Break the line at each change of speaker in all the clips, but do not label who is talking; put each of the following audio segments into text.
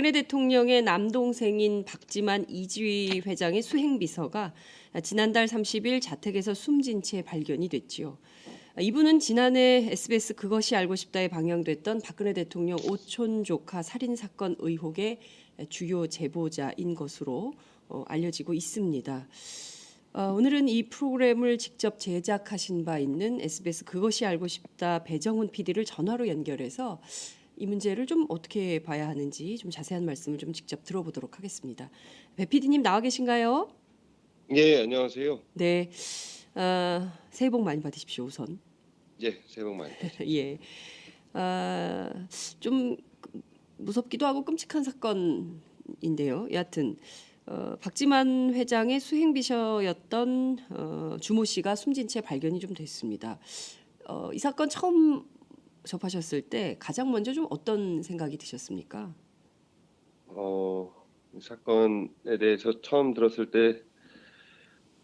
박근혜 대통령의 남동생인 박지만 이지휘 회장의 수행비서가 지난달 30일 자택에서 숨진 채 발견이 됐지요. 이분은 지난해 SBS 그것이 알고 싶다에 방영됐던 박근혜 대통령 오촌 조카 살인 사건 의혹의 주요 제보자인 것으로 알려지고 있습니다. 오늘은 이 프로그램을 직접 제작하신 바 있는 SBS 그것이 알고 싶다 배정훈 PD를 전화로 연결해서 이 문제를 좀 어떻게 봐야 하는지 좀 자세한 말씀을 좀 직접 들어보도록 하겠습니다. 배 PD님 나와 계신가요?
예, 안녕하세요.
네, 새해 복 많이 받으십시오 우선.
예, 새해 복 많이 받으세요.
예, 좀 무섭기도 하고 끔찍한 사건인데요. 여하튼 박지만 회장의 수행비서였던 주모 씨가 숨진 채 발견이 좀 됐습니다. 이 사건 처음 접하셨을 때 가장 먼저 좀 어떤 생각이 드셨습니까?
이 사건에 대해서 처음 들었을 때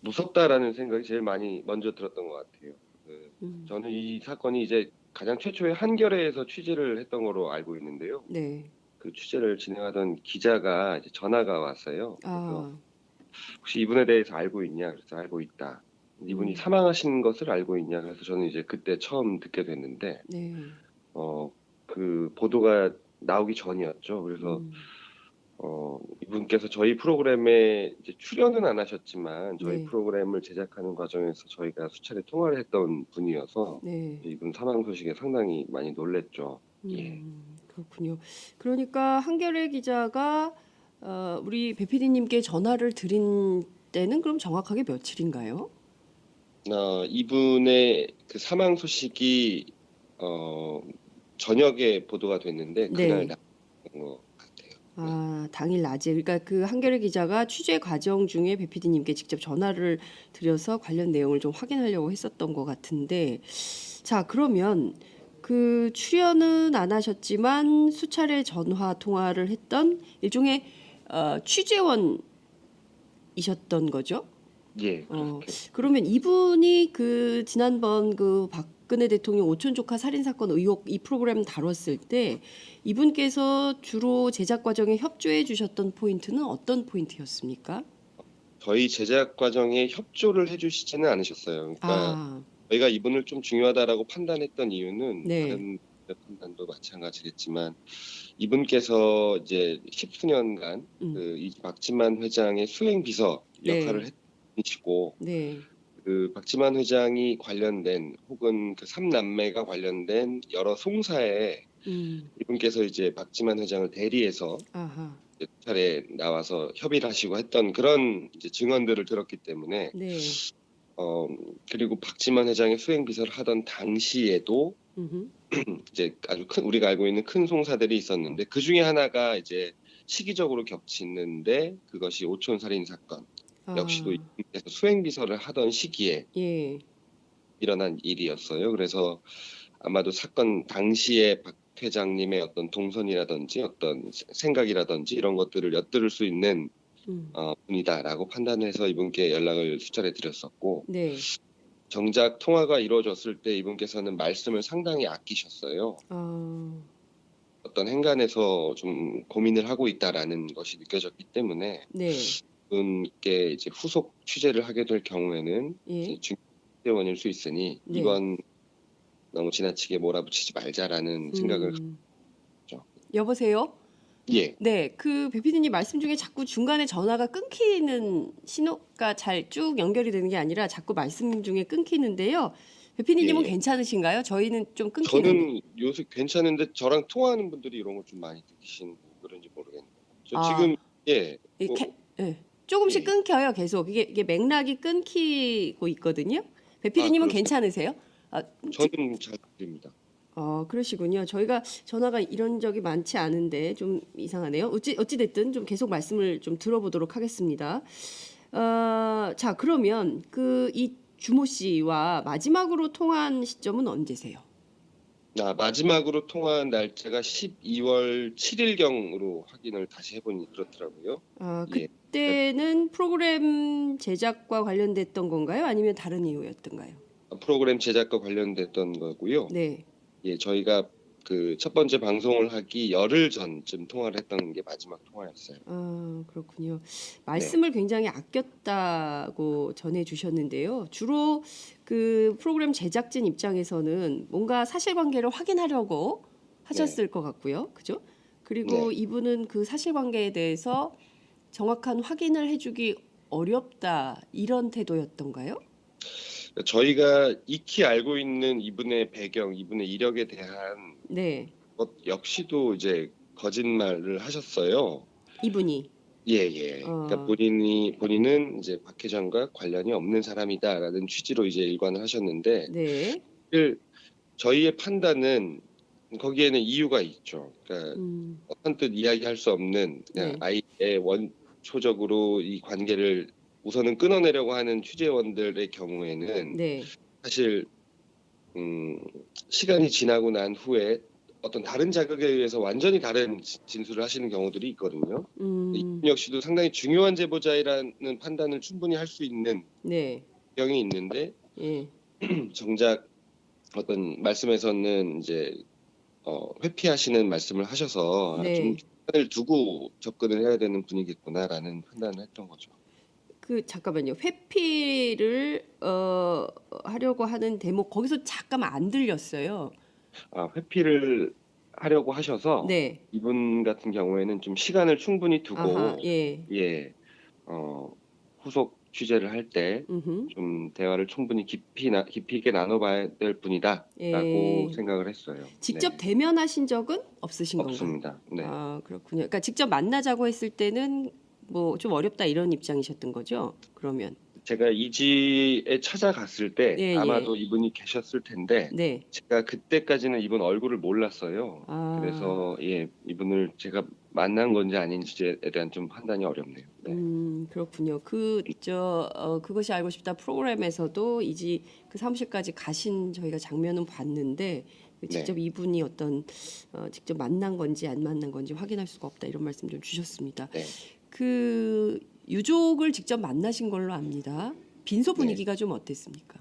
무섭다라는 생각이 제일 많이 먼저 들었던 것 같아요. 저는 이 사건이 이제 가장 최초에 한겨레에서 취재를 했던 거로 알고 있는데요.
네.
그 취재를 진행하던 기자가 이제 전화가 왔어요. 그래서
아,
혹시 이분에 대해서 알고 있냐? 그래서 알고 있다. 이분이 사망하신 것을 알고 있냐? 그래서 저는 이제 그때 처음 듣게 됐는데,
네.
그 보도가 나오기 전이었죠. 그래서 이분께서 저희 프로그램에 이제 출연은 안 하셨지만 저희
네.
프로그램을 제작하는 과정에서 저희가 수차례 통화를 했던 분이어서
네.
이분 사망 소식에 상당히 많이 놀랬죠. 예.
그렇군요. 그러니까 한겨레 기자가 우리 배 PD님께 전화를 드린 때는 그럼 정확하게 며칠인가요?
이분의 그 사망 소식이 저녁에 보도가 됐는데 그날
네.
나온 것 같아요. 네.
당일 낮에. 그러니까 그 한겨레 기자가 취재 과정 중에 배 PD님께 직접 전화를 드려서 관련 내용을 좀 확인하려고 했었던 것 같은데, 자, 그러면 그 출연은 안 하셨지만 수차례 전화 통화를 했던 일종의 취재원이셨던 거죠?
예, 그렇게.
그러면 이분이 그 지난번 그 박근혜 대통령 오촌 조카 살인 사건 의혹 이 프로그램 다뤘을 때 이분께서 주로 제작 과정에 협조해 주셨던 포인트는 어떤 포인트였습니까?
저희 제작 과정에 협조를 해주시지는 않으셨어요. 그러니까
아,
저희가 이분을 좀 중요하다라고 판단했던 이유는
네.
다른 판단도 마찬가지겠지만 이분께서 이제 10수년간 이 박지만 회장의 수행 비서 역할을
네.
해주시고
네.
그 박지만 회장이 관련된 혹은 그 삼남매가 관련된 여러 송사에 이분께서 이제 박지만 회장을 대리해서
아하.
이제 차례 나와서 협의를 하시고 했던 그런 이제 증언들을 들었기 때문에
네.
그리고 박지만 회장의 수행 비서를 하던 당시에도
음흠.
이제 아주 큰 우리가 알고 있는 큰 송사들이 있었는데 그 중에 하나가 이제 시기적으로 겹치는데 그것이 오촌 살인 사건 역시도
아,
이분께서 수행 비서를 하던 시기에
예.
일어난 일이었어요. 그래서 아마도 사건 당시에 박 회장님의 어떤 동선이라든지 어떤 생각이라든지 이런 것들을 엿들을 수 있는 분이다라고 판단해서 이분께 연락을 수차례 드렸었고
네.
정작 통화가 이루어졌을 때 이분께서는 말씀을 상당히 아끼셨어요.
아,
어떤 행간에서 좀 고민을 하고 있다라는 것이 느껴졌기 때문에
네.
이분께 이제 후속 취재를 하게 될 경우에는
예.
중대원일 수 있으니
네.
이건 너무 지나치게 몰아붙이지 말자라는 생각을 했죠.
여보세요?
예.
네, 그 배 PD님 말씀 중에 자꾸 중간에 전화가 끊기는 신호가 잘 쭉 연결이 되는 게 아니라 자꾸 말씀 중에 끊기는데요. 배 PD님은
예, 예.
괜찮으시신가요? 저희는 좀 끊기는데.
저는 요새 괜찮은데 저랑 통화하는 분들이 이런 걸 좀 많이 느끼시는 그런지 모르겠네요. 저 지금
아,
예,
예. 조금씩
예.
끊겨요, 계속. 이게 맥락이 끊기고 있거든요. 배 PD님은
그러세요?
괜찮으세요? 아,
저는 잘 들립니다.
그러시군요. 저희가 전화가 이런 적이 많지 않은데 좀 이상하네요. 어찌 됐든 좀 계속 말씀을 좀 들어보도록 하겠습니다. 자, 그러면 그 이 주모 씨와 마지막으로 통화한 시점은 언제세요?
마지막으로 통화한 날짜가 12월 7일경으로 확인을 다시 해보니 그렇더라고요. 예.
그때는 프로그램 제작과 관련됐던 건가요? 아니면 다른 이유였던가요?
프로그램 제작과 관련됐던 거고요.
네.
예, 저희가 그 첫 번째 방송을 하기 열흘 전쯤 통화를 했던 게 마지막 통화였어요.
아, 그렇군요.
네,
말씀을 굉장히 아꼈다고 전해 주셨는데요. 주로 그 프로그램 제작진 입장에서는 뭔가 사실관계를 확인하려고
네,
하셨을 것 같고요. 그죠? 그리고
네.
이분은 그 사실관계에 대해서 정확한 확인을 해주기 어렵다 이런 태도였던가요?
저희가 익히 알고 있는 이분의 배경, 이분의 이력에 대한
네,
것 역시도 이제 거짓말을 하셨어요.
이분이
예. 그러니까
어,
본인은 이제 박 회장과 관련이 없는 사람이다라는 취지로 이제 일관을 하셨는데,
네,
사실 저희의 판단은 거기에는 이유가 있죠. 그러니까 선뜻 이야기할 수 없는 그냥
네,
아예 원초적으로 이 관계를 우선은 끊어내려고 하는 취재원들의 경우에는
네,
사실 음, 시간이 지나고 난 후에 어떤 다른 자극에 의해서 완전히 다른 진술을 하시는 경우들이 있거든요. 이분 역시도 상당히 중요한 제보자이라는 판단을 충분히 할 수 있는
네,
경이 있는데
예.
정작 어떤 말씀에서는 이제 회피하시는 말씀을 하셔서 좀
네.
시간을 두고 접근을 해야 되는 분이겠구나라는 판단을 했던 거죠.
그 잠깐만요. 회피를 하려고 하는 대목 거기서 잠깐 안 들렸어요.
회피를 하려고 하셔서
네.
이분 같은 경우에는 좀 시간을 충분히
아하.
두고
예.
예, 후속 취재를 할 때
음.
좀 대화를 충분히 깊이 있게 나눠봐야 될 분이다라고
예.
생각을 했어요.
직접
네,
대면하신 적은 없으신 건가요?
없습니다. 네.
아, 그렇군요. 그러니까 직접 만나자고 했을 때는 뭐 좀 어렵다 이런 입장이셨던 거죠? 그러면.
제가 이지에 찾아갔을 때
예, 예.
아마도 이분이 계셨을 텐데
네.
제가 그때까지는 이분 얼굴을 몰랐어요.
아.
그래서 예, 이분을 제가 만난 건지 아닌지에 대한 좀 판단이 어렵네요. 네,
그렇군요. 그것이 알고 싶다 프로그램에서도 이제 그 사무실까지 가신 저희가 장면은 봤는데 그
네,
직접 이분이 직접 만난 건지 안 만난 건지 확인할 수가 없다 이런 말씀 좀 주셨습니다.
네,
그 유족을 직접 만나신 걸로 압니다. 빈소
네.
분위기가 좀 어땠습니까?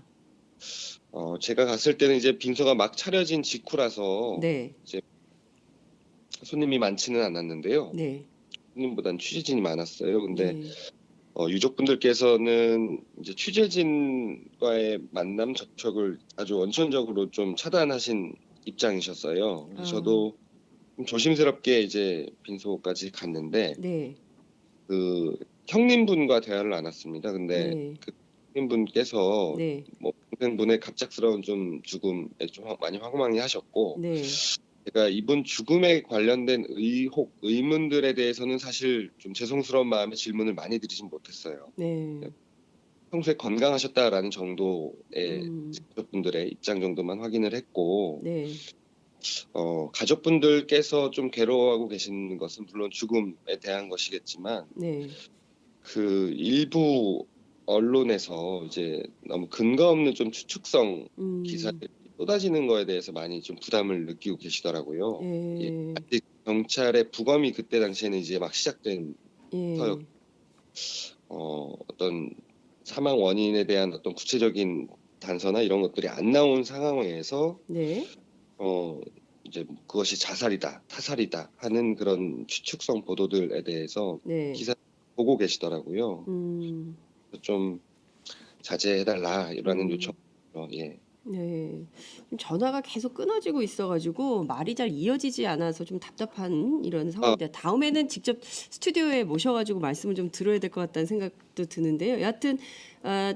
제가 갔을 때는 이제 빈소가 막 차려진 직후라서
네,
이제 손님이 많지는 않았는데요.
네,
손님보단 취재진이 많았어요. 근데
예,
유족분들께서는 이제 취재진과의 만남 접촉을 아주 원천적으로 좀 차단하신 입장이셨어요. 그래서
아,
저도 좀 조심스럽게 이제 빈소까지 갔는데
네,
그 형님분과 대화를 나눴습니다. 근데
네,
그 형님분께서
네,
뭐 동생분의 갑작스러운 좀 죽음에 좀 많이 황망해하셨고
네,
제가 이분 죽음에 관련된 의혹, 의문들에 대해서는 사실 좀 죄송스러운 마음에 질문을 많이 드리진 못했어요.
네,
평소에 건강하셨다라는 정도의
음,
가족분들의 입장 정도만 확인을 했고,
네,
가족분들께서 좀 괴로워하고 계시는 것은 물론 죽음에 대한 것이겠지만,
네,
그 일부 언론에서 이제 너무 근거 없는 좀 추측성 기사들이 쏟아지는 거에 대해서 많이 좀 부담을 느끼고 계시더라고요. 예,
예,
아직 경찰의 부검이 그때 당시에는 이제 막 시작된 터였,
예.
어떤 사망 원인에 대한 어떤 구체적인 단서나 이런 것들이 안 나온 상황에서
네,
이제 그것이 자살이다, 타살이다 하는 그런 추측성 보도들에 대해서
네,
기사 보고 계시더라고요.
음,
좀 자제해달라 이라는 요청.
음,
예,
네. 좀 전화가 계속 끊어지고 있어가지고 말이 잘 이어지지 않아서 좀 답답한 이런
아,
상황인데 다음에는 직접 스튜디오에 모셔가지고 말씀을 좀 들어야 될 것 같다는 생각도 드는데요. 여하튼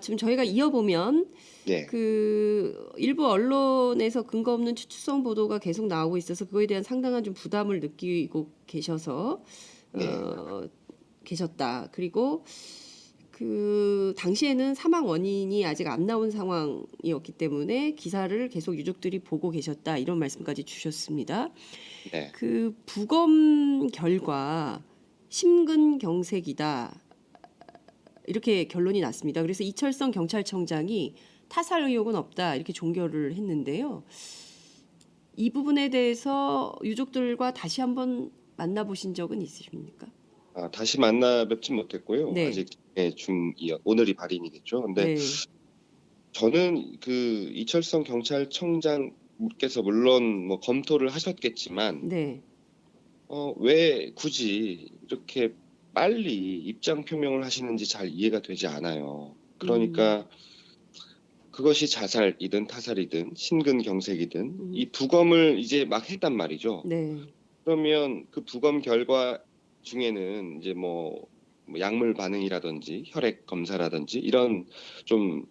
좀 저희가 이어보면
네,
그 일부 언론에서 근거 없는 추측성 보도가 계속 나오고 있어서 그거에 대한 상당한 좀 부담을 느끼고
네,
계셨다. 그리고 그 당시에는 사망 원인이 아직 안 나온 상황이었기 때문에 기사를 계속 유족들이 보고 계셨다. 이런 말씀까지 주셨습니다.
네,
그 부검 결과 심근경색이다. 이렇게 결론이 났습니다. 그래서 이철성 경찰청장이 타살 의혹은 없다. 이렇게 종결을 했는데요. 이 부분에 대해서 유족들과 다시 한번 만나보신 적은 있으십니까?
다시 만나 뵙진 못했고요.
네,
아직 오늘이 발인이겠죠. 근데
네,
저는 그 이철성 경찰청장 께서 물론 뭐 검토를 하셨겠지만
네.
왜 굳이 이렇게 빨리 입장 표명을 하시는지 잘 이해가 되지 않아요.
음.
그러니까 그것이 자살이든 타살이든 심근경색이든
음.
이 부검을 이제 막 했단 말이죠.
네.
그러면 그 부검 결과 중에는 이제 뭐 약물 반응이라든지 혈액 검사라든지 이런 좀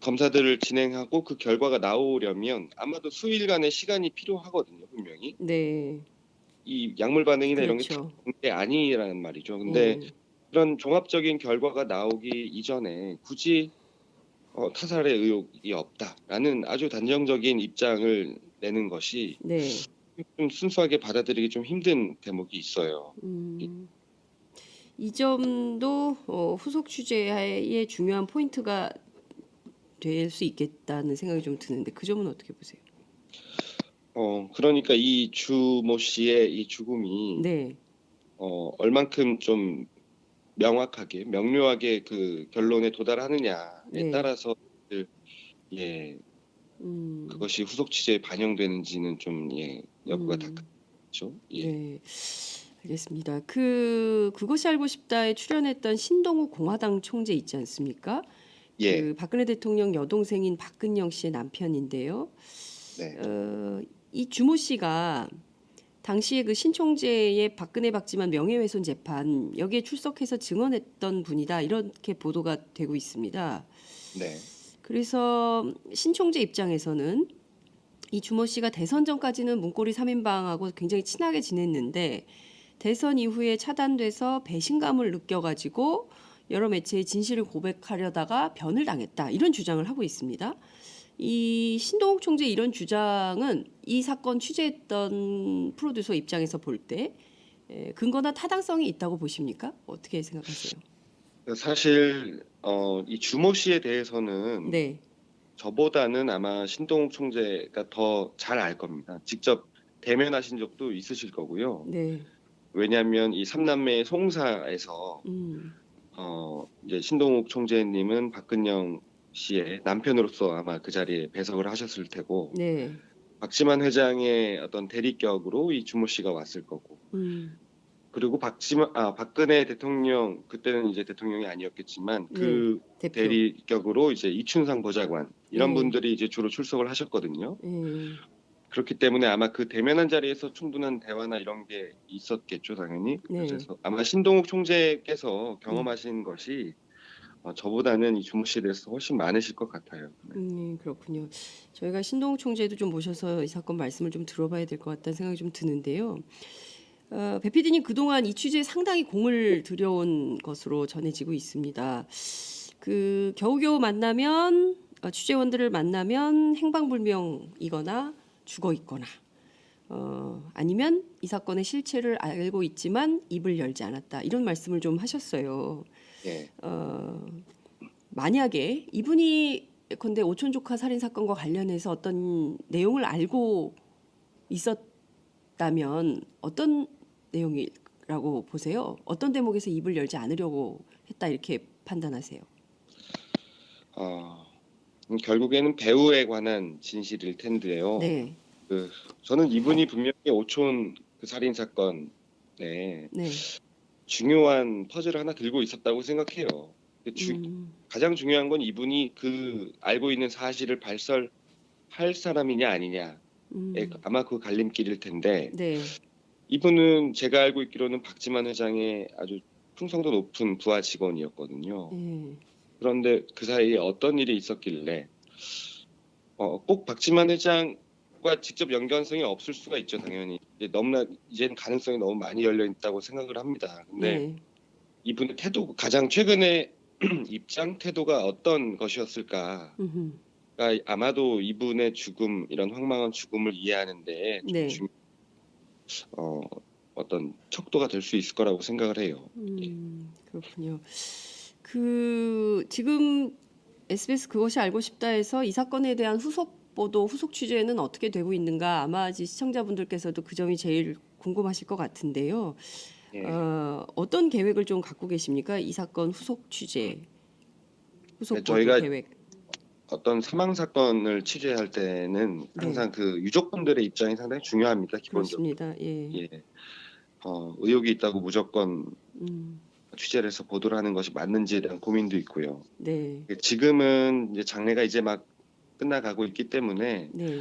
검사들을 진행하고 그 결과가 나오려면 아마도 수일간의 시간이 필요하거든요, 분명히.
네.
이 약물 반응이나 이런 게 다
그렇죠.
게 아니라는 말이죠. 근데
예.
그런 종합적인 결과가 나오기 이전에 굳이 타살의 의혹이 없다라는 아주 단정적인 입장을 내는 것이
네.
좀 순수하게 받아들이기 좀 힘든 대목이 있어요.
음. 이 점도 후속 취재의 중요한 포인트가 될 수 있겠다는 생각이 좀 드는데 그 점은 어떻게 보세요?
그러니까 이 주모 씨의 이 죽음이
네.
얼만큼 좀 명확하게 명료하게 그 결론에 도달하느냐에
네.
따라서 예,
음.
그것이 후속 취재에 반영되는지는 좀 여부가
음.
닥죠. 예.
네. 알겠습니다. 그것이 알고 싶다에 출연했던 신동욱 공화당 총재 있지 않습니까?
예.
그 박근혜 대통령 여동생인 박근영 씨의 남편인데요.
네.
이 주모 씨가 당시에 그 신총재의 박근혜 박지만 명예훼손 재판 여기에 출석해서 증언했던 분이다 이렇게 보도가 되고 있습니다.
네.
그래서 신총재 입장에서는 이 주모 씨가 대선 전까지는 문고리 3인방하고 굉장히 친하게 지냈는데 대선 이후에 차단돼서 배신감을 느껴가지고 여러 매체에 진실을 고백하려다가 변을 당했다 이런 주장을 하고 있습니다. 이 신동욱 총재 이런 주장은 이 사건 취재했던 프로듀서 입장에서 볼 때 근거나 타당성이 있다고 보십니까? 어떻게 생각하세요?
사실 이 주모 씨에 대해서는
네,
저보다는 아마 신동욱 총재가 더 잘 알 겁니다. 직접 대면하신 적도 있으실 거고요.
네,
왜냐하면 이 삼남매 송사에서
음,
이제 신동욱 총재님은 박근영 씨의 남편으로서 아마 그 자리에 배석을 하셨을 테고
네,
박지만 회장의 어떤 대리격으로 이 주모 씨가 왔을 거고
음,
그리고 박근혜 대통령 그때는 이제 대통령이 아니었겠지만
네,
그
대표,
대리격으로 이제 이춘상 보좌관 이런
예,
분들이 이제 주로 출석을 하셨거든요.
예,
그렇기 때문에 아마 그 대면한 자리에서 충분한 대화나 이런 게 있었겠죠, 당연히.
네,
그래서 아마 신동욱 총재께서
음,
경험하신 것이 저보다는 이 주모 씨에 대해서 훨씬 많으실 것 같아요. 네.
그렇군요. 저희가 신동욱 총재도 좀 모셔서 이 사건 말씀을 좀 들어봐야 될 것 같다는 생각이 좀 드는데요. 배 PD님 그동안 이 취재에 상당히 공을 들여온 것으로 전해지고 있습니다. 그 겨우겨우 만나면 취재원들을 만나면 행방불명이거나 죽어 있거나 아니면 이 사건의 실체를 알고 있지만 입을 열지 않았다 이런 말씀을 좀 하셨어요.
예.
만약에 이분이 예컨대 오촌 조카 살인 사건과 관련해서 어떤 내용을 알고 있었다면 어떤 내용이라고 보세요? 어떤 대목에서 입을 열지 않으려고 했다 이렇게 판단하세요?
결국에는 배우에 관한 진실일 텐데요.
네,
저는 이분이 분명히 오촌 그 살인 사건에
네,
중요한 퍼즐을 하나 들고 있었다고 생각해요. 가장 중요한 건 이분이 그 알고 있는 사실을 발설할 사람이냐 아니냐에 아마 그 갈림길일 텐데
네,
이분은 제가 알고 있기로는 박지만 회장의 아주 충성도 높은 부하 직원이었거든요. 그런데 그 사이에 어떤 일이 있었길래 꼭 박지만 회장과 직접 연관성이 없을 수가 있죠, 당연히. 이제는 가능성이 너무 많이 열려 있다고 생각을 합니다. 근데
네,
이분의 태도, 가장 최근에 입장 태도가 어떤 것이었을까? 아마도 이분의 죽음, 이런 황망한 죽음을 이해하는데 좀
네.
어떤 척도가 될 수 있을 거라고 생각을 해요.
그렇군요. 지금 SBS 그것이 알고 싶다에서 이 사건에 대한 후속 보도, 후속 취재는 어떻게 되고 있는가 아마 시청자분들께서도 그 점이 제일 궁금하실 것 같은데요.
예.
어떤 계획을 좀 갖고 계십니까? 이 사건 후속 취재, 후속 보도
저희가
계획.
어떤 사망 사건을 취재할 때는
네,
항상 그 유족분들의 입장이 상당히 중요합니다. 기본적으로.
그렇습니다. 예,
예. 의혹이 있다고 무조건
음,
취재를 해서 보도를 하는 것이 맞는지에 대한 고민도 있고요.
네,
지금은 이제 장례가 이제 막 끝나가고 있기 때문에
네,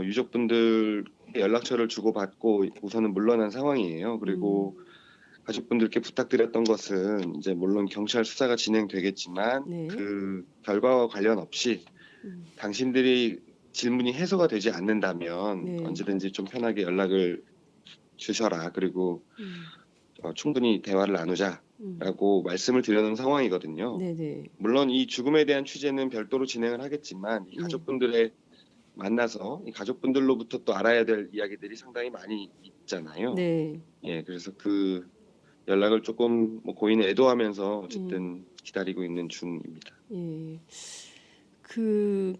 유족분들 연락처를 주고받고 우선은 물러난 상황이에요.
음,
그리고 가족분들께 부탁드렸던 것은 이제 물론 경찰 수사가 진행되겠지만
네,
그 결과와 관련 없이
음,
당신들이 질문이 해소가 되지 않는다면
네,
언제든지 좀 편하게 연락을 주셔라. 그리고
음,
충분히 대화를
음,
나누자라고 말씀을 드려놓은 상황이거든요.
네, 네,
물론 이 죽음에 대한 취재는 별도로 진행을 하겠지만 이
네,
가족분들의 만나서 이 가족분들로부터 또 알아야 될 이야기들이 상당히 많이 있잖아요.
네,
예, 그래서 그 연락을 조금 뭐 고인을 애도하면서
음,
어쨌든 기다리고 있는 중입니다.
예. 그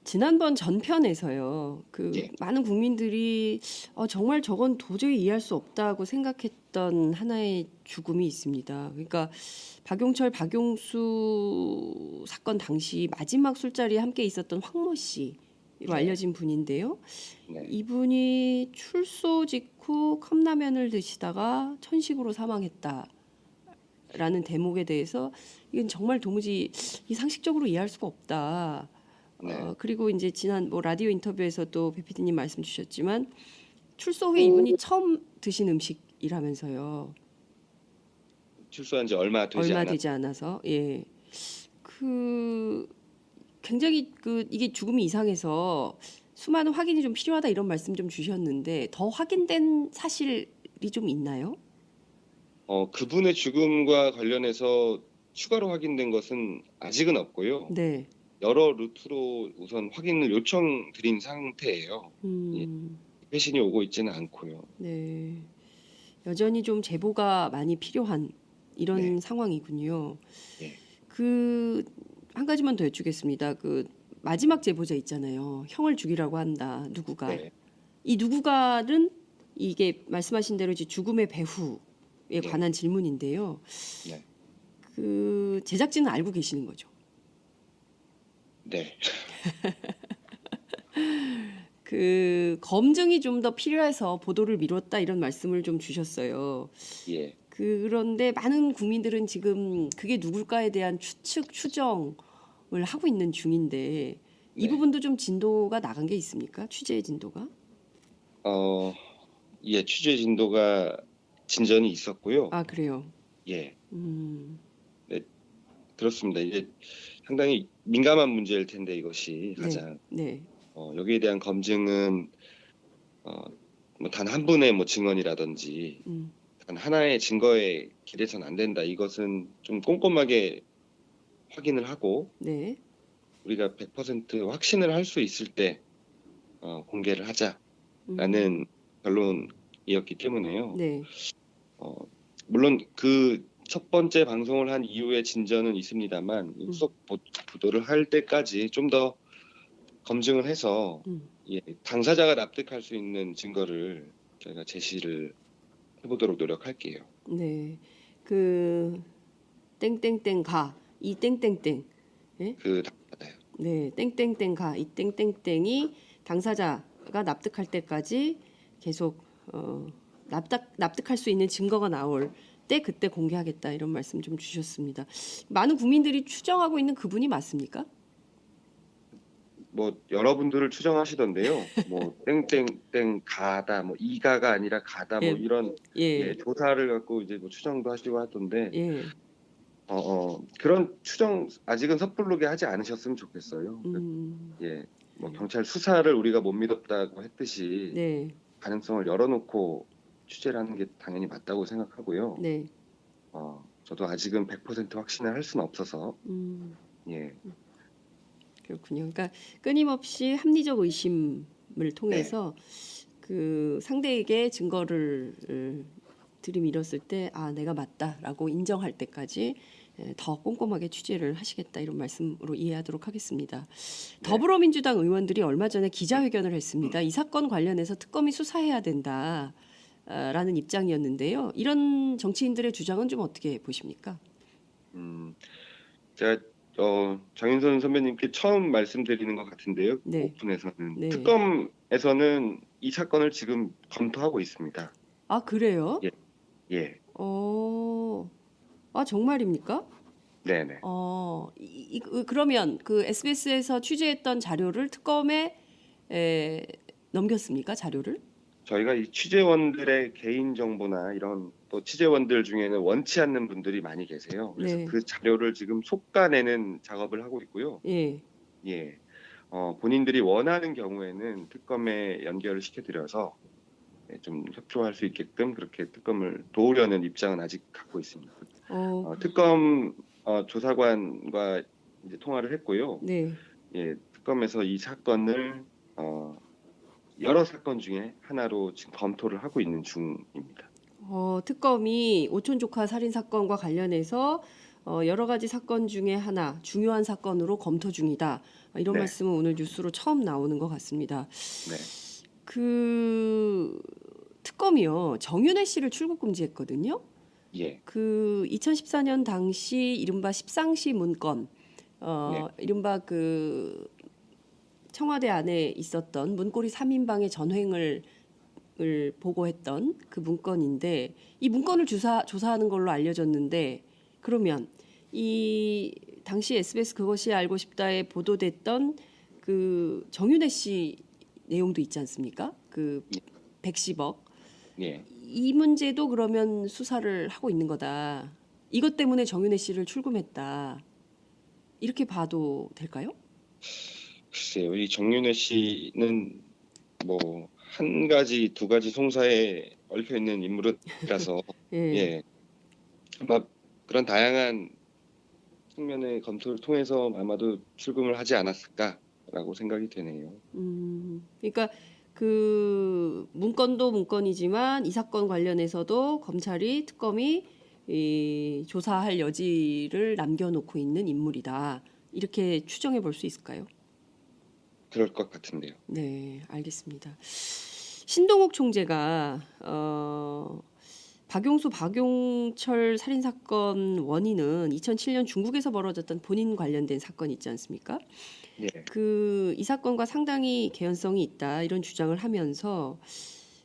지난번 전편에서요. 그
예,
많은 국민들이 정말 저건 도저히 이해할 수 없다고 생각했던 하나의 죽음이 있습니다. 그러니까 박용철, 박용수 사건 당시 마지막 술자리에 함께 있었던 황모 씨로
네,
알려진 분인데요.
네,
이분이 출소 직후 컵라면을 드시다가 천식으로 사망했다라는 대목에 대해서 이건 정말 도무지 이 상식적으로 이해할 수가 없다.
네.
그리고 이제 지난 뭐 라디오 인터뷰에서도 배 PD님 말씀 주셨지만 출소 후에 이분이 처음 드신 음식이라면서요.
출소한 지 얼마 되지
얼마
않았.
되지 않아서 예. 그 굉장히 이게 죽음이 이상해서 수많은 확인이 좀 필요하다 이런 말씀 좀 주셨는데 더 확인된 사실이 좀 있나요?
그분의 죽음과 관련해서 추가로 확인된 것은 아직은 없고요.
네.
여러 루트로 우선 확인을 요청드린 상태예요. 예,
음,
회신이 오고 있지는 않고요.
네. 여전히 좀 제보가 많이 필요한
네,
이런 상황이군요.
예,
그 한 가지만 더 여쭙겠습니다. 그 마지막 제보자 있잖아요. 형을 죽이라고 한다. 누구가.
네,
이 누구가는 이게 말씀하신 대로 이제 죽음의 배후에
예,
관한 질문인데요.
네,
그 제작진은 알고 계시는 거죠.
네,
그 검증이 좀 더 필요해서 보도를 미뤘다 이런 말씀을 좀 주셨어요.
예.
그런데 많은 국민들은 지금 그게 누굴까에 대한 추측, 추정을 하고 있는 중인데 이
네.
부분도 좀 진도가 나간 게 있습니까? 취재의 진도가?
어, 예, 취재 진도가 진전이 있었고요.
아, 그래요.
예,
음,
네, 그렇습니다. 이제 상당히 민감한 문제일 텐데 이것이
네,
가장
네,
여기에 대한 검증은 뭐 단 한 분의 뭐 증언이라든지
음,
단 하나의 증거에 기대서는 안 된다. 이것은 좀 꼼꼼하게 확인을 하고
네,
우리가 100% 확신을 할 수 있을 때 공개를
음,
하자라는 결론이었기 때문에요.
네,
어, 물론 그 첫 번째 방송을 한 이후에 진전은 있습니다만
음,
후속 보도를 할 때까지 좀 더 검증을 해서
음,
예, 당사자가 납득할 수 있는 증거를 저희가 제시를 해보도록 노력할게요.
네. 그 땡땡땡 가, 이 땡땡땡, 예?
그 당사자요.
네, 땡땡땡 가, 이 땡땡땡이 당사자가 납득할 때까지 계속 납득할 수 있는 증거가 나올 때 그때 공개하겠다 이런 말씀 좀 주셨습니다. 많은 국민들이 추정하고 있는 그분이 맞습니까?
뭐 여러분들을 추정하시던데요. 뭐 땡땡땡 가다, 뭐 이가가 아니라 가다, 뭐
예,
이런
예,
예, 조사를 갖고 이제 뭐 추정도 하시고 하던데
예,
그런 추정 아직은 섣부르게 하지 않으셨으면 좋겠어요. 예, 뭐 경찰 수사를 우리가 못 믿었다고 했듯이
네,
가능성을 열어놓고 취재를 하는 게 당연히 맞다고 생각하고요.
네,
저도 아직은 100% 확신을 할 수는 없어서 예,
그렇군요. 그러니까 끊임없이 합리적 의심을
네,
통해서 그 상대에게 증거를 들이밀었을 때 아, 내가 맞다라고 인정할 때까지 더 꼼꼼하게 취재를 하시겠다 이런 말씀으로 이해하도록 하겠습니다.
네,
더불어민주당 의원들이 얼마 전에 기자회견을 했습니다. 이 사건 관련해서 특검이 수사해야 된다라는 입장이었는데요. 이런 정치인들의 주장은 좀 어떻게 보십니까?
음, 제가 장윤선 선배님께 처음 말씀드리는 것 같은데요.
네.
오픈에서는
네.
특검에서는 이 사건을 지금 검토하고 있습니다.
아, 그래요?
예, 예,
아, 정말입니까?
네네.
그러면 그 SBS에서 취재했던 자료를 특검에 넘겼습니까? 자료를?
저희가 이 취재원들의 개인 정보나 이런 또 취재원들 중에는 원치 않는 분들이 많이 계세요. 그래서
네.
그 자료를 지금 속가내는 작업을 하고 있고요.
예.
예, 본인들이 원하는 경우에는 특검에 연결을 시켜드려서 좀 협조할 수 있게끔 그렇게 특검을 도우려는 입장은 아직 갖고 있습니다.
어,
특검 조사관과 이제 통화를 했고요.
네.
예, 특검에서 이 사건을 여러 사건 중에 하나로 지금 검토를 하고 있는 중입니다.
특검이 오촌 조카 살인 사건과 관련해서 여러 가지 사건 중에 하나 중요한 사건으로 검토 중이다. 이런
네,
말씀은 오늘 뉴스로 처음 나오는 것 같습니다.
네,
그 특검이요. 정윤회 씨를 출국 금지했거든요.
예,
그 2014년 당시 이른바 십상시 문건,
네,
이른바 그 청와대 안에 있었던 문고리 3인방의 전횡을 보고했던 그 문건인데 이 문건을 조사하는 걸로 알려졌는데 그러면 이 당시 SBS 그것이 알고 싶다에 보도됐던 그 정윤혜 씨 내용도 있지 않습니까? 그 110억
예.
이 문제도 그러면 수사를 하고 있는 거다. 이것 때문에 정윤혜 씨를 출금했다. 이렇게 봐도 될까요?
글쎄요, 이 정윤회 씨는 뭐 한 가지, 두 가지 송사에 얽혀 있는 인물이라서
예.
예, 아마 그런 다양한 측면의 검토를 통해서 아마도 출금을 하지 않았을까라고 생각이 되네요.
그러니까 그 문건도 문건이지만 이 사건 관련해서도 검찰이 특검이 조사할 여지를 남겨놓고 있는 인물이다. 이렇게 추정해 볼 수 있을까요?
그럴 것 같은데요.
네, 알겠습니다. 신동욱 총재가 박용철 살인 사건 원인은 2007년 중국에서 벌어졌던 본인 관련된 사건 있지 않습니까?
예,
이 사건과 상당히 개연성이 있다 이런 주장을 하면서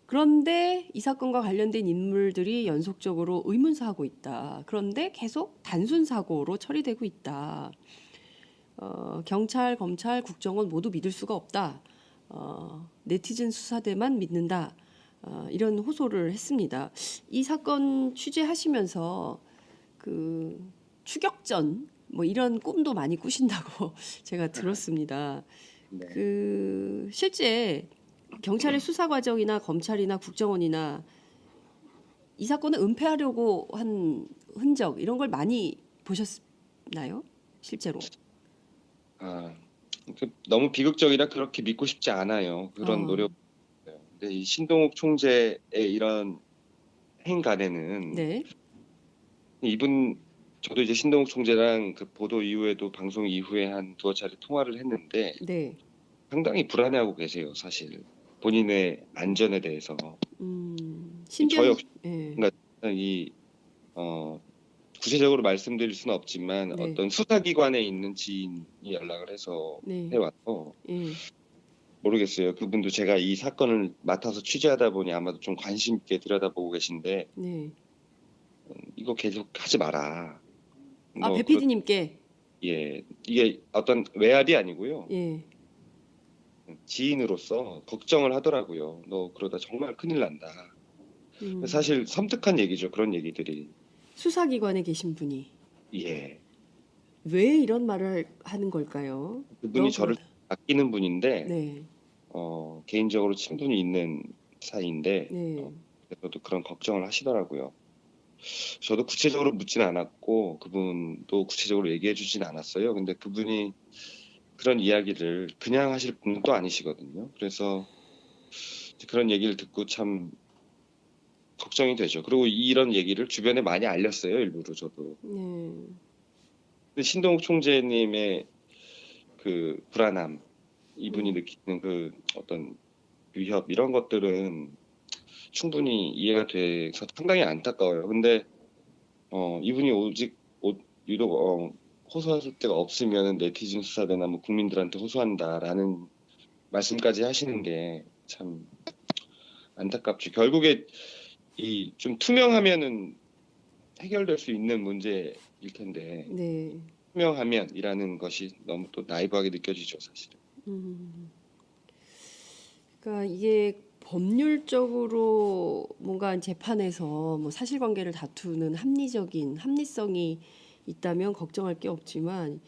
그런데 이 사건과 관련된 인물들이 연속적으로 의문사하고 있다. 그런데 계속 단순 사고로 처리되고 있다. 경찰, 검찰, 국정원 모두 믿을 수가 없다. 네티즌 수사대만 믿는다. 이런 호소를 했습니다. 이 사건 취재하시면서 그 추격전 뭐 이런 꿈도 많이 꾸신다고 제가 들었습니다.
네.
그 실제 경찰의 수사 과정이나 검찰이나 국정원이나 이 사건을 은폐하려고 한 흔적 이런 걸 많이 보셨나요? 실제로?
너무 비극적이라 그렇게 믿고 싶지 않아요. 그런 노력. 근데 이 신동욱 총재의 이런 행간에는
네.
저도 이제 신동욱 총재랑 그 보도 이후에도 방송 이후에 한 두어 차례 통화를 했는데
네.
상당히 불안해하고 계세요, 사실. 본인의 안전에 대해서. 저 역시
예.
그러니까 구체적으로 말씀드릴 수는 없지만
네.
어떤 수사기관에 있는 지인이 연락을 해서
네.
해와서
예.
모르겠어요. 그분도 제가 이 사건을 맡아서 취재하다 보니 아마도 좀 관심 있게 들여다보고 계신데
네.
이거 계속 하지 마라.
배 PD님께
예, 이게 어떤 외압이 아니고요.
예.
지인으로서 걱정을 하더라고요. 너 그러다 정말 큰일 난다. 사실 섬뜩한 얘기죠. 그런 얘기들이.
수사기관에 계신 분이
예.
왜 이런 말을 하는 걸까요?
그분이 저를 아끼는 분인데
네.
개인적으로 친분이 있는 사이인데
네.
저도 그런 걱정을 하시더라고요. 저도 구체적으로 묻지는 않았고 그분도 구체적으로 얘기해 주진 않았어요. 근데 그분이 그런 이야기를 그냥 하실 분은 또 아니시거든요. 그래서 그런 얘기를 듣고 참 걱정이 되죠. 그리고 이런 얘기를 주변에 많이 알렸어요. 일부러 저도.
네.
근데 신동욱 총재님의 그 불안함, 이분이 느끼는 그 어떤 위협 이런 것들은 충분히 이해가 돼서 상당히 안타까워요. 근데 이분이 유독 호소할 데가 없으면 네티즌 수사대나 뭐 국민들한테 호소한다라는 말씀까지 하시는 게 참 안타깝죠. 결국에 이 좀 투명하면은 해결될 수 있는 문제일 텐데
네.
투명하면이라는 것이 너무 또 나이브하게 느껴지죠, 사실.
음. 그러니까 이게 법률적으로 뭔가 재판에서 뭐 사실관계를 다투는 합리성이 있다면 걱정할 게 없지만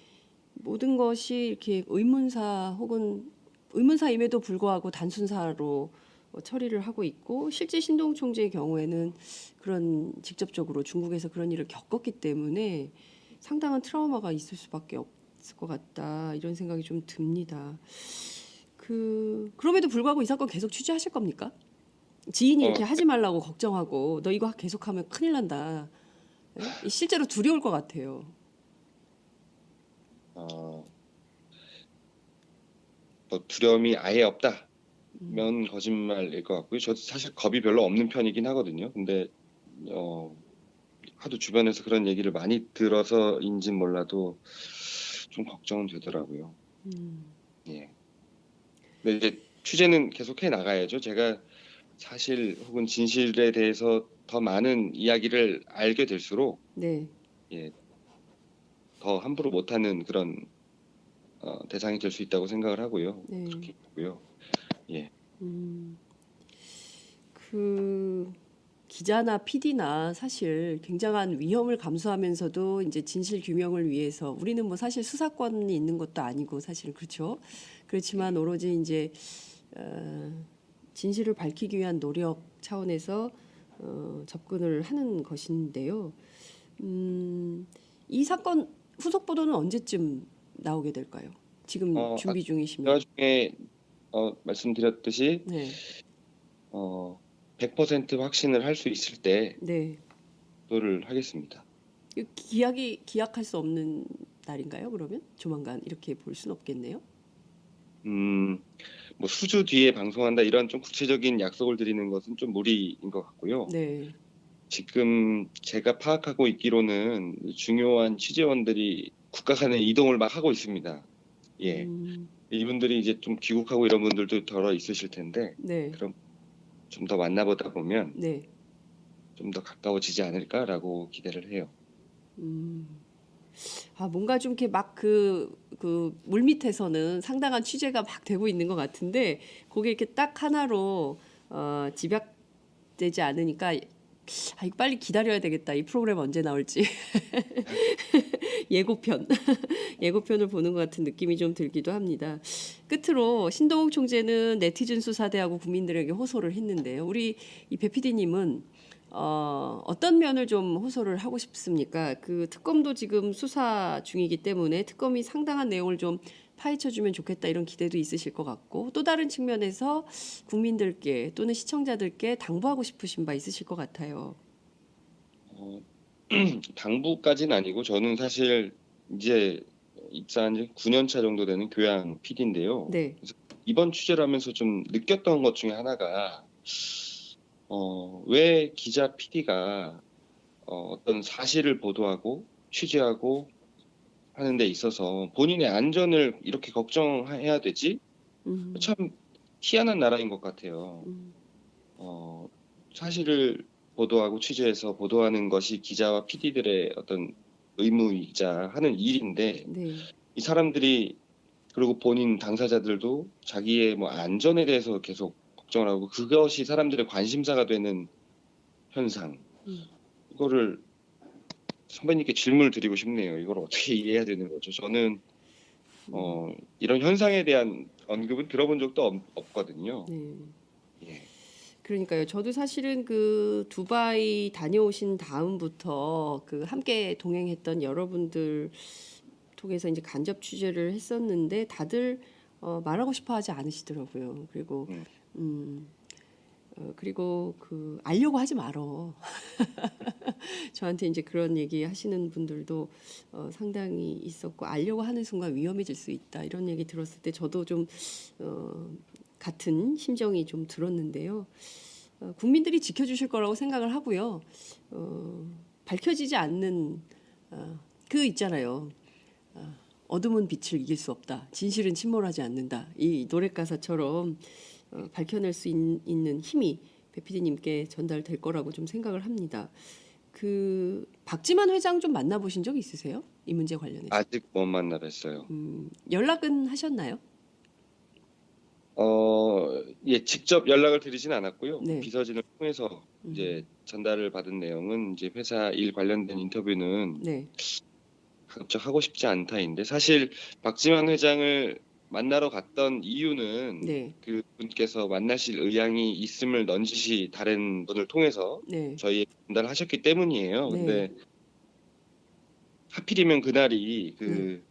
모든 것이 이렇게 의문사 혹은 의문사임에도 불구하고 단순사로 처리를 하고 있고 실제 신동 총재의 경우에는 그런 직접적으로 중국에서 그런 일을 겪었기 때문에 상당한 트라우마가 있을 수밖에 없을 것 같다 이런 생각이 좀 듭니다. 그럼에도 불구하고 이 사건 계속 취재하실 겁니까? 지인이
어,
이렇게 하지 말라고 걱정하고 너 이거 계속하면 큰일 난다. 예? 실제로 두려울 것 같아요.
어, 뭐 두려움이 아예 없다면 거짓말일 것 같고요. 저 사실 겁이 별로 없는 편이긴 하거든요. 근데 하도 주변에서 그런 얘기를 많이 들어서인진 몰라도 좀 걱정은 되더라고요. 예. 근데 이제 취재는 계속해 나가야죠. 제가 사실 혹은 진실에 대해서 더 많은 이야기를 알게 될수록
네,
예, 더 함부로 못하는 그런 대상이 될 수 있다고 생각을 하고요.
네.
그렇게 있고요. 예.
음, 그 기자나 PD나 사실 굉장한 위험을 감수하면서도 이제 진실 규명을 위해서 우리는 뭐 사실 수사권이 있는 것도 아니고 사실은 그렇죠. 그렇지만 오로지 이제 진실을 밝히기 위한 노력 차원에서 접근을 하는 것인데요. 이 사건 후속 보도는 언제쯤 나오게 될까요? 지금 준비 중이시면.
대화 중에 말씀드렸듯이
네,
100% 확신을 할 수 있을 때
네.
보도를 하겠습니다.
기약할 수 없는 날인가요? 그러면 조만간 이렇게 볼 수는 없겠네요.
뭐 수주 뒤에 방송한다 이런 좀 구체적인 약속을 드리는 것은 좀 무리인 것 같고요.
네,
지금 제가 파악하고 있기로는 중요한 취재원들이 국가 간에 이동을 막 하고 있습니다. 예. 이분들이 이제 좀 귀국하고 이런 분들도 덜어 있으실 텐데,
네,
그럼 좀 더 만나보다 보면
네.
좀 더 가까워지지 않을까라고 기대를 해요.
아, 뭔가 좀 이렇게 막 그 물밑에서는 상당한 취재가 막 되고 있는 것 같은데, 그게 이렇게 딱 하나로 집약되지 않으니까, 아, 이거 빨리 기다려야 되겠다. 이 프로그램 언제 나올지. 예고편. 예고편을 보는 것 같은 느낌이 좀 들기도 합니다. 끝으로 신동욱 총재는 네티즌 수사대하고 국민들에게 호소를 했는데요. 우리 이 배 PD님은 어떤 면을 좀 호소를 하고 싶습니까? 그 특검도 지금 수사 중이기 때문에 특검이 상당한 내용을 좀 파헤쳐주면 좋겠다 이런 기대도 있으실 것 같고 또 다른 측면에서 국민들께 또는 시청자들께 당부하고 싶으신 바 있으실 것 같아요.
어, 당부까지는 아니고 저는 사실 이제 입사한 지 9년 차 정도 되는 교양 PD인데요.
네.
그래서 이번 취재를 하면서 좀 느꼈던 것 중에 하나가 왜 기자 PD가 어떤 사실을 보도하고 취재하고 하는 데 있어서 본인의 안전을 이렇게 걱정해야 되지?
음,
참 희한한 나라인 것 같아요. 어, 사실을 보도하고 취재해서 보도하는 것이 기자와 PD들의 어떤 의무이자 하는 일인데
네.
이 사람들이 그리고 본인 당사자들도 자기의 뭐 안전에 대해서 계속 걱정을 하고 그것이 사람들의 관심사가 되는 현상. 이거를 선배님께 질문을 드리고 싶네요. 이걸 어떻게 이해해야 되는 거죠? 저는 이런 현상에 대한 언급은 들어본 적도 없거든요.
네.
예.
그러니까요. 저도 사실은 그 두바이 다녀오신 다음부터 그 함께 동행했던 여러분들 통해서 이제 간접 취재를 했었는데 다들 말하고 싶어 하지 않으시더라고요. 그리고
음,
그리고 그 알려고 하지 말어. 저한테 이제 그런 얘기 하시는 분들도 상당히 있었고 알려고 하는 순간 위험해질 수 있다. 이런 얘기 들었을 때 저도 좀 같은 심정이 좀 들었는데요. 국민들이 지켜주실 거라고 생각을 하고요. 밝혀지지 않는 그 있잖아요. 어둠은 빛을 이길 수 없다. 진실은 침몰하지 않는다. 이 노래 가사처럼 밝혀낼 수 있는 힘이 배 PD님께 전달될 거라고 좀 생각을 합니다. 그 박지만 회장 좀 만나보신 적 있으세요? 이 문제 관련해서.
아직 못 만나뵀어요.
연락은 하셨나요?
예, 직접 연락을 드리진 않았고요.
네.
비서진을 통해서 이제 전달을 받은 내용은 이제 회사 일 관련된 인터뷰는
네.
가급적 하고 싶지 않다인데, 사실 박지만 회장을 만나러 갔던 이유는
네.
그 분께서 만나실 의향이 있음을 넌지시 다른 분을 통해서
네.
저희에 전달하셨기 때문이에요.
네.
근데 하필이면 그날이 그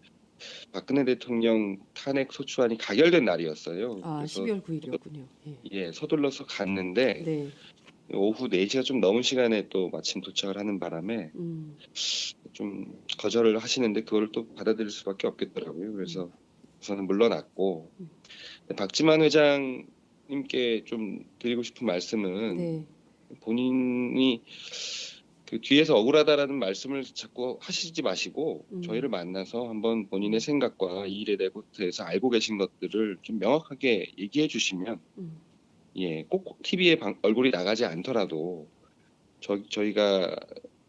박근혜 대통령 탄핵 소추안이 가결된 날이었어요.
아,
그래서
12월 9일이었군요. 예.
예, 서둘러서 갔는데
네.
오후 4시가 좀 넘은 시간에 또 마침 도착을 하는 바람에 좀 거절을 하시는데 그걸 또 받아들일 수밖에 없겠더라고요. 그래서 우선은 물러났고, 박지만 회장님께 좀 드리고 싶은 말씀은
네.
본인이 그 뒤에서 억울하다라는 말씀을 자꾸 하시지 마시고 저희를 만나서 한번 본인의 생각과 이 일에 대해서 알고 계신 것들을 좀 명확하게 얘기해 주시면 예, 꼭 TV에 얼굴이 나가지 않더라도 저희가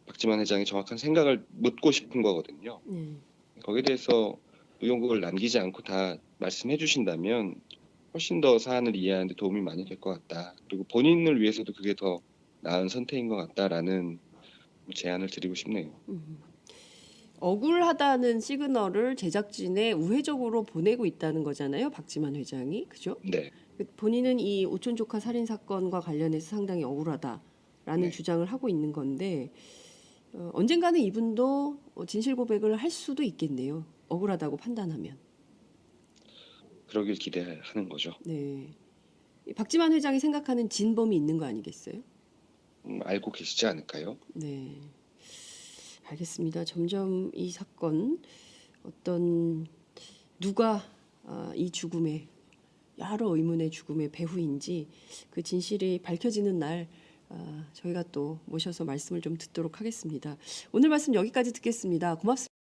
박지만 회장의 정확한 생각을 묻고 싶은 거거든요. 거기에 대해서 의혹을 남기지 않고 다 말씀해 주신다면 훨씬 더 사안을 이해하는 데 도움이 많이 될 것 같다. 그리고 본인을 위해서도 그게 더 나은 선택인 것 같다라는 제안을 드리고 싶네요.
억울하다는 시그널을 제작진에 우회적으로 보내고 있다는 거잖아요, 박지만 회장이. 그죠?
네.
본인은 이 오촌 조카 살인 사건과 관련해서 상당히 억울하다라는
네.
주장을 하고 있는 건데 언젠가는 이분도 진실 고백을 할 수도 있겠네요. 억울하다고 판단하면.
그러길 기대하는 거죠.
네. 박지만 회장이 생각하는 진범이 있는 거 아니겠어요?
알고 계시지 않을까요?
네. 알겠습니다. 점점 이 사건 어떤 누가 이 죽음의 여러 의문의 죽음의 배후인지 그 진실이 밝혀지는 날 저희가 또 모셔서 말씀을 좀 듣도록 하겠습니다. 오늘 말씀 여기까지 듣겠습니다. 고맙습니다.